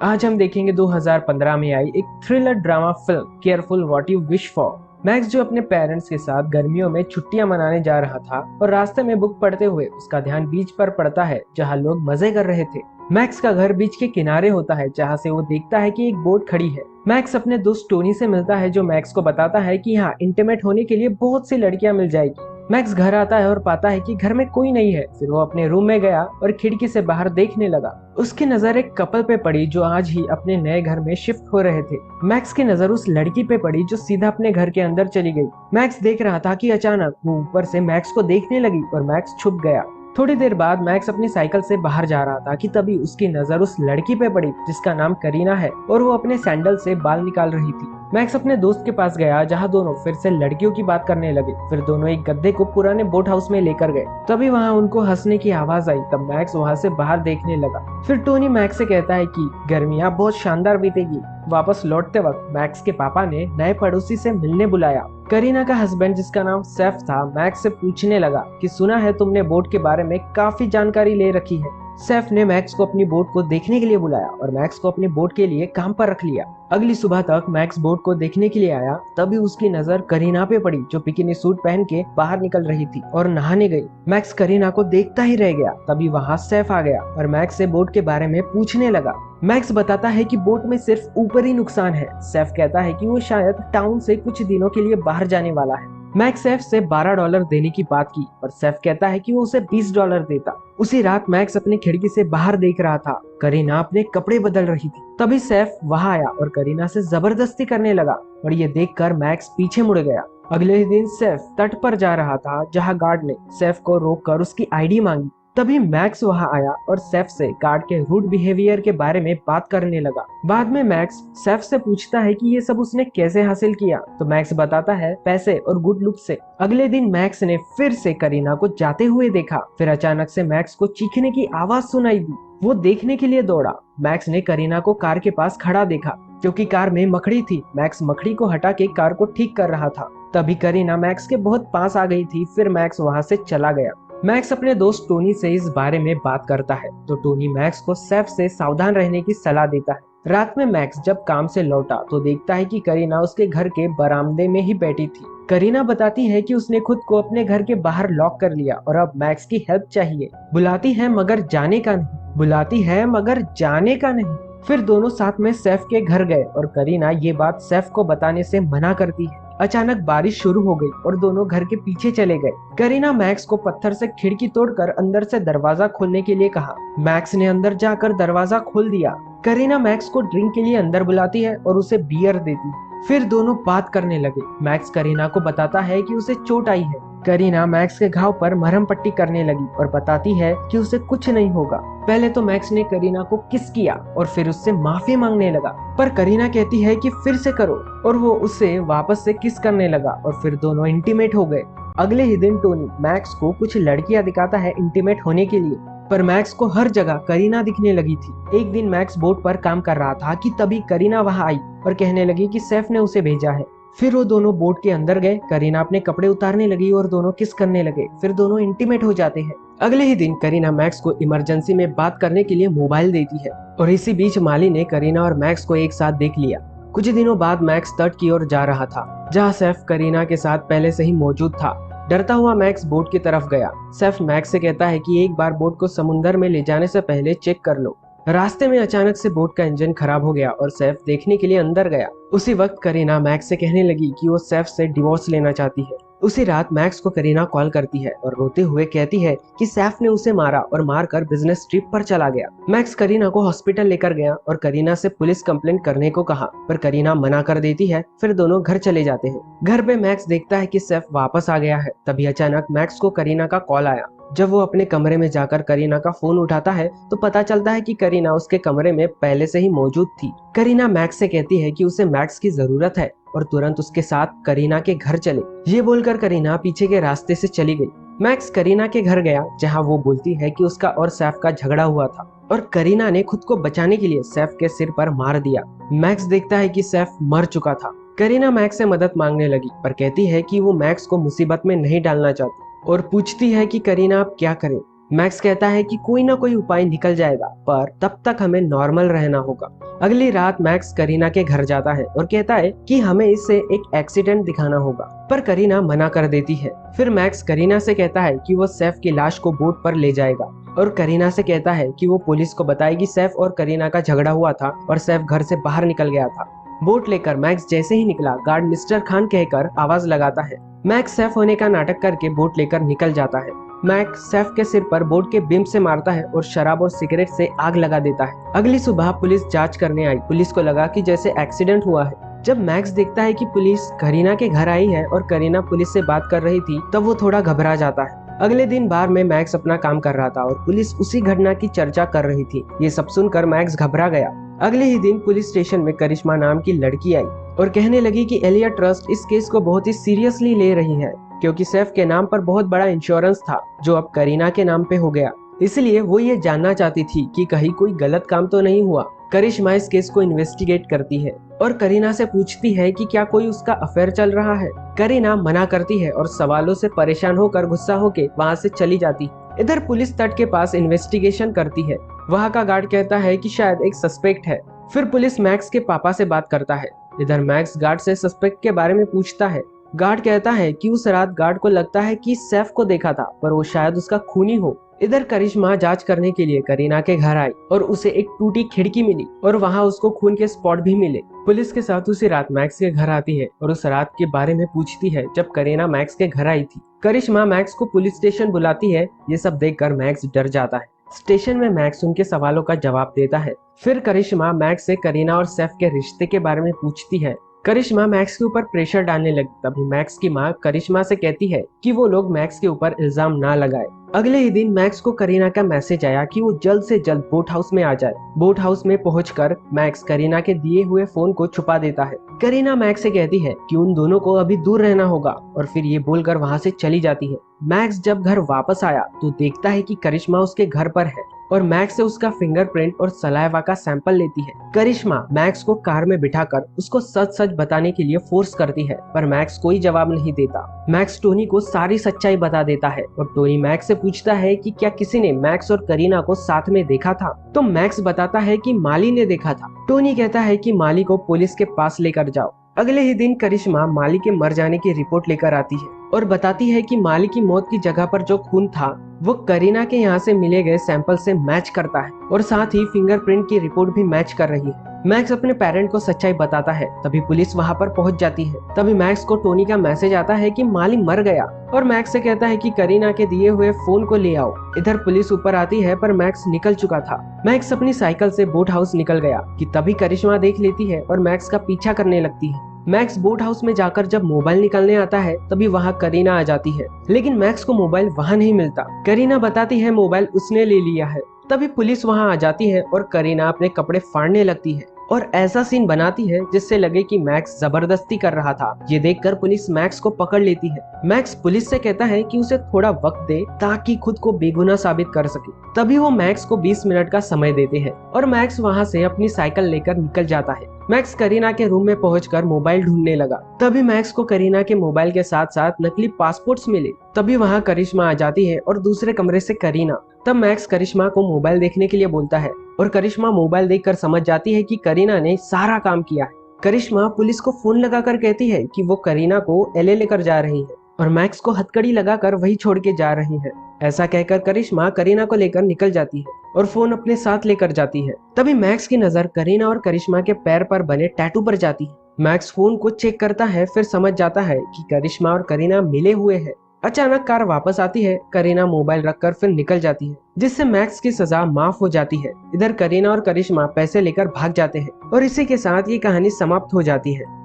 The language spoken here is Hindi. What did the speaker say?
आज हम देखेंगे 2015 में आई एक thriller drama film careful what you wish for. Max जो अपने पेरेंट्स के साथ गर्मियों में छुट्टियां मनाने जा रहा था और रास्ते में बुक पढ़ते हुए उसका ध्यान बीच पर पड़ता है जहां लोग मजे कर रहे थे। मैक्स का घर बीच के किनारे होता है जहां से वो देखता है कि एक बोट खड़ी है। मैक्स अपने दोस्त टोनी से मिलता है जो मैक्स को बताता है कि यहाँ इंटीमेट होने के लिए बहुत सी लड़कियां मिल जाएगी। मैक्स घर आता है और पाता है कि घर में कोई नहीं है। फिर वो अपने रूम में गया और खिड़की से बाहर देखने लगा। उसकी नजर एक कपल पे पड़ी जो आज ही अपने नए घर में शिफ्ट हो रहे थे। मैक्स की नजर उस लड़की पे पड़ी जो सीधा अपने घर के अंदर चली गई। मैक्स देख रहा था कि अचानक वो ऊपर से मैक्स को देखने लगी और मैक्स छुप गया। थोड़ी देर बाद मैक्स अपनी साइकिल से बाहर जा रहा था कि तभी उसकी नजर उस लड़की पे पड़ी जिसका नाम करीना है और वो अपने सैंडल से बाल निकाल रही थी। मैक्स अपने दोस्त के पास गया जहां दोनों फिर से लड़कियों की बात करने लगे। फिर दोनों एक गद्दे को पुराने बोट हाउस में लेकर गए। तभी वहां उनको हंसने की आवाज आई। तब मैक्स वहां से बाहर देखने लगा। फिर टोनी मैक्स से कहता है कि गर्मियां बहुत शानदार बीतेगी। वापस लौटते वक्त मैक्स के पापा ने नए पड़ोसी से मिलने बुलाया। करीना का हस्बैंड जिसका नाम सैफ था मैक्स से पूछने लगा कि सुना है तुमने बोट के बारे में काफी जानकारी ले रखी है। सैफ ने मैक्स को अपनी बोट को देखने के लिए बुलाया और मैक्स को अपनी बोट के लिए काम पर रख लिया। अगली सुबह तक मैक्स बोट को देखने के लिए आया। तभी उसकी नजर करीना पे पड़ी जो बिकिनी सूट पहन के बाहर निकल रही थी और नहाने गई। मैक्स करीना को देखता ही रह गया। तभी वहाँ सैफ आ गया और मैक्स से बोट के बारे में पूछने लगा। मैक्स बताता है कि बोट में सिर्फ ऊपरी नुकसान है। सैफ कहता है कि वो शायद टाउन से कुछ दिनों के लिए बाहर जाने वाला है। मैक्स सैफ से $12 देने की बात की और सैफ कहता है कि वो उसे $20 देता। उसी रात मैक्स अपनी खिड़की से बाहर देख रहा था। करीना अपने कपड़े बदल रही थी। तभी सैफ वहां आया और करीना से जबरदस्ती करने लगा और ये देखकर मैक्स पीछे मुड़ गया। अगले ही दिन सैफ तट पर जा रहा था जहां गार्ड ने सैफ को रोककर उसकी आईडी मांगी। तभी मैक्स वहां आया और सैफ से गार्ड के रूड बिहेवियर के बारे में बात करने लगा। बाद में मैक्स सैफ से पूछता है कि ये सब उसने कैसे हासिल किया। तो मैक्स बताता है पैसे और गुड लुक से। अगले दिन मैक्स ने फिर से करीना को जाते हुए देखा। फिर अचानक से मैक्स को चीखने की आवाज सुनाई दी। वो देखने के लिए दौड़ा। मैक्स ने करीना को कार के पास खड़ा देखा क्योंकि कार में मकड़ी थी। मैक्स मकड़ी को हटा के कार को ठीक कर रहा था। तभी करीना मैक्स के बहुत पास आ गई थी। फिर मैक्स वहां से चला गया। मैक्स अपने दोस्त टोनी से इस बारे में बात करता है तो टोनी मैक्स को सैफ से सावधान रहने की सलाह देता है। रात में मैक्स जब काम से लौटा तो देखता है कि करीना उसके घर के बरामदे में ही बैठी थी। करीना बताती है कि उसने खुद को अपने घर के बाहर लॉक कर लिया और अब मैक्स की हेल्प चाहिए। बुलाती है मगर जाने का नहीं। बुलाती है मगर जाने का नहीं। फिर दोनों साथ में सैफ के घर गए और करीना ये बात सैफ को बताने से मना करती है। अचानक बारिश शुरू हो गई और दोनों घर के पीछे चले गए। करीना मैक्स को पत्थर से खिड़की तोड़कर अंदर से दरवाजा खोलने के लिए कहा। मैक्स ने अंदर जाकर दरवाजा खोल दिया। करीना मैक्स को ड्रिंक के लिए अंदर बुलाती है और उसे बियर देती है। फिर दोनों बात करने लगे। मैक्स करीना को बताता है कि उसे चोट आई है। करीना मैक्स के घाव पर मरहम पट्टी करने लगी और बताती है कि उसे कुछ नहीं होगा। पहले तो मैक्स ने करीना को किस किया और फिर उससे माफी मांगने लगा, पर करीना कहती है कि फिर से करो और वो उससे वापस से किस करने लगा और फिर दोनों इंटीमेट हो गए। अगले ही दिन टोनी मैक्स को कुछ लड़कियां दिखाता है इंटीमेट होने के लिए, पर मैक्स को हर जगह करीना दिखने लगी थी। एक दिन मैक्स बोट पर काम कर रहा था कि तभी करीना वहां आई और कहने लगी कि सैफ ने उसे भेजा है। फिर वो दोनों बोट के अंदर गए। करीना अपने कपड़े उतारने लगी और दोनों किस करने लगे। फिर दोनों इंटीमेट हो जाते हैं। अगले ही दिन करीना मैक्स को इमरजेंसी में बात करने के लिए मोबाइल देती है और इसी बीच माली ने करीना और मैक्स को एक साथ देख लिया। कुछ दिनों बाद मैक्स तट की ओर जा रहा था जहाँ सैफ करीना के साथ पहले से ही मौजूद था। डरता हुआ मैक्स बोट की तरफ गया। सैफ मैक्स से कहता है कि एक बार बोट को समुंदर में ले जाने से पहले चेक कर लो। रास्ते में अचानक से बोट का इंजन खराब हो गया और सैफ देखने के लिए अंदर गया। उसी वक्त करीना मैक्स से कहने लगी कि वो सैफ से डिवोर्स लेना चाहती है। उसी रात मैक्स को करीना कॉल करती है और रोते हुए कहती है कि सैफ ने उसे मारा और मारकर बिजनेस ट्रिप पर चला गया। मैक्स करीना को हॉस्पिटल लेकर गया और करीना से पुलिस कंप्लेंट करने को कहा, पर करीना मना कर देती है। फिर दोनों घर चले जाते हैं। घर पे मैक्स देखता है कि सैफ वापस आ गया है। तभी अचानक मैक्स को करीना का कॉल आया। जब वो अपने कमरे में जाकर करीना का फोन उठाता है तो पता चलता है कि करीना उसके कमरे में पहले से ही मौजूद थी। करीना मैक्स से कहती है कि उसे मैक्स की जरूरत है और तुरंत उसके साथ करीना के घर चले। ये बोलकर करीना पीछे के रास्ते से चली गई। मैक्स करीना के घर गया जहां वो बोलती है कि उसका और सैफ का झगड़ा हुआ था और करीना ने खुद को बचाने के लिए सैफ के सिर पर मार दिया। मैक्स देखता है कि सैफ मर चुका था। करीना मैक्स से मदद मांगने लगी पर कहती है कि वो मैक्स को मुसीबत में नहीं डालना चाहती और पूछती है कि करीना आप क्या करें। मैक्स कहता है कि कोई ना कोई उपाय निकल जाएगा, पर तब तक हमें नॉर्मल रहना होगा। अगली रात मैक्स करीना के घर जाता है और कहता है कि हमें इससे एक एक्सीडेंट दिखाना होगा, पर करीना मना कर देती है। फिर मैक्स करीना से कहता है कि वो सैफ की लाश को बोट पर ले जाएगा और करीना से कहता है कि वो पुलिस को बताएगी सैफ और करीना का झगड़ा हुआ था और सैफ घर से बाहर निकल गया था। बोट लेकर मैक्स जैसे ही निकला, गार्ड मिस्टर खान कहकर आवाज लगाता है। मैक्स सैफ होने का नाटक करके बोट लेकर निकल जाता है। मैक्स सैफ के सिर पर बोट के बीम से मारता है और शराब और सिगरेट से आग लगा देता है। अगली सुबह पुलिस जांच करने आई। पुलिस को लगा कि जैसे एक्सीडेंट हुआ है। जब मैक्स देखता है कि पुलिस करीना के घर आई है और करीना पुलिस से बात कर रही थी, तब वो थोड़ा घबरा जाता है। अगले दिन बार में मैक्स अपना काम कर रहा था और पुलिस उसी घटना की चर्चा कर रही थी। ये सब सुनकर मैक्स घबरा गया। अगले ही दिन पुलिस स्टेशन में करिश्मा नाम की लड़की आई और कहने लगी कि एलियट ट्रस्ट इस केस को बहुत ही सीरियसली ले रही है, क्योंकि सैफ के नाम पर बहुत बड़ा इंश्योरेंस था जो अब करीना के नाम पे हो गया। इसलिए वो ये जानना चाहती थी कि कहीं कोई गलत काम तो नहीं हुआ। करिश्मा इस केस को इन्वेस्टिगेट करती है और करीना से पूछती है कि क्या कोई उसका अफेयर चल रहा है। करीना मना करती है और सवालों से परेशान होकर गुस्सा होकर वहाँ से चली जाती। इधर पुलिस तट के पास इन्वेस्टिगेशन करती है। वहाँ का गार्ड कहता है कि शायद एक सस्पेक्ट है। फिर पुलिस मैक्स के पापा से बात करता है। इधर मैक्स गार्ड से सस्पेक्ट के बारे में पूछता है। गार्ड कहता है कि उस रात गार्ड को लगता है कि सैफ को देखा था, पर वो शायद उसका खूनी हो। इधर करिश्मा जांच करने के लिए करीना के घर आई और उसे एक टूटी खिड़की मिली और वहां उसको खून के स्पॉट भी मिले। पुलिस के साथ उसी रात मैक्स के घर आती है और उस रात के बारे में पूछती है जब करीना मैक्स के घर आई थी। करिश्मा मैक्स को पुलिस स्टेशन बुलाती है। ये सब देखकर मैक्स डर जाता है। स्टेशन में मैक्स उनके सवालों का जवाब देता है। फिर करिश्मा मैक्स से करीना और सैफ के रिश्ते के बारे में पूछती है। करिश्मा मैक्स के ऊपर प्रेशर डालने लगी। तभी मैक्स की माँ करिश्मा से कहती है कि वो लोग मैक्स के ऊपर इल्जाम ना लगाए। अगले ही दिन मैक्स को करीना का मैसेज आया कि वो जल्द से जल्द बोट हाउस में आ जाए। बोट हाउस में पहुंचकर मैक्स करीना के दिए हुए फोन को छुपा देता है। करीना मैक्स से कहती है कि उन दोनों को अभी दूर रहना होगा और फिर ये बोलकर वहाँ से चली जाती है। मैक्स जब घर वापस आया तो देखता है कि करिश्मा उसके घर पर है और मैक्स से उसका फिंगरप्रिंट और सलाइवा का सैंपल लेती है। करिश्मा मैक्स को कार में बिठाकर उसको सच सच बताने के लिए फोर्स करती है, पर मैक्स कोई जवाब नहीं देता। मैक्स टोनी को सारी सच्चाई बता देता है और टोनी मैक्स से पूछता है कि क्या किसी ने मैक्स और करीना को साथ में देखा था। तो मैक्स बताता है कि माली ने देखा था। टोनी कहता है कि माली को पुलिस के पास लेकर जाओ। अगले ही दिन करिश्मा माली के मर जाने की रिपोर्ट लेकर आती है और बताती है कि माली की मौत की जगह पर जो खून था वो करीना के यहाँ से मिले गए सैंपल से मैच करता है और साथ ही फिंगरप्रिंट की रिपोर्ट भी मैच कर रही है। मैक्स अपने पेरेंट को सच्चाई बताता है। तभी पुलिस वहाँ पर पहुँच जाती है। तभी मैक्स को टोनी का मैसेज आता है कि माली मर गया और मैक्स से कहता है कि करीना के दिए हुए फोन को ले आओ। इधर पुलिस ऊपर आती है, पर मैक्स निकल चुका था। मैक्स अपनी साइकिल से बोट हाउस निकल गया कि तभी करिश्मा देख लेती है और मैक्स का पीछा करने लगती है। मैक्स बोट हाउस में जाकर जब मोबाइल निकालने आता है तभी वहाँ करीना आ जाती है, लेकिन मैक्स को मोबाइल वहाँ नहीं मिलता। करीना बताती है मोबाइल उसने ले लिया है। तभी पुलिस वहाँ आ जाती है और करीना अपने कपड़े फाड़ने लगती है और ऐसा सीन बनाती है जिससे लगे कि मैक्स जबरदस्ती कर रहा था। ये देखकर पुलिस मैक्स को पकड़ लेती है। मैक्स पुलिस से कहता है कि उसे थोड़ा वक्त दे ताकि खुद को बेगुनाह साबित कर सके। तभी वो मैक्स को 20 मिनट का समय देते हैं और मैक्स वहाँ से अपनी साइकिल लेकर निकल जाता है। मैक्स करीना के रूम में पहुंचकर मोबाइल ढूंढने लगा। तभी मैक्स को करीना के मोबाइल के साथ साथ नकली पासपोर्ट्स मिले। तभी वहाँ करिश्मा आ जाती है और दूसरे कमरे से करीना। तब मैक्स करिश्मा को मोबाइल देखने के लिए बोलता है और करिश्मा मोबाइल देखकर समझ जाती है कि करीना ने सारा काम किया है। करिश्मा पुलिस को फोन लगाकर कहती है कि वो करीना को एलए लेकर जा रही है और मैक्स को हथकड़ी लगाकर वही छोड़ के जा रही है। ऐसा कहकर करिश्मा करीना को लेकर निकल जाती है और फोन अपने साथ लेकर जाती है। तभी मैक्स की नजर करीना और करिश्मा के पैर पर बने टैटू पर जाती है। मैक्स फोन को चेक करता है, फिर समझ जाता है कि करिश्मा और करीना मिले हुए हैं। अचानक कार वापस आती है। करीना मोबाइल रखकर फिर निकल जाती है, जिससे मैक्स की सजा माफ हो जाती है। इधर करीना और करिश्मा पैसे लेकर भाग जाते हैं और इसी के साथ ये कहानी समाप्त हो जाती है।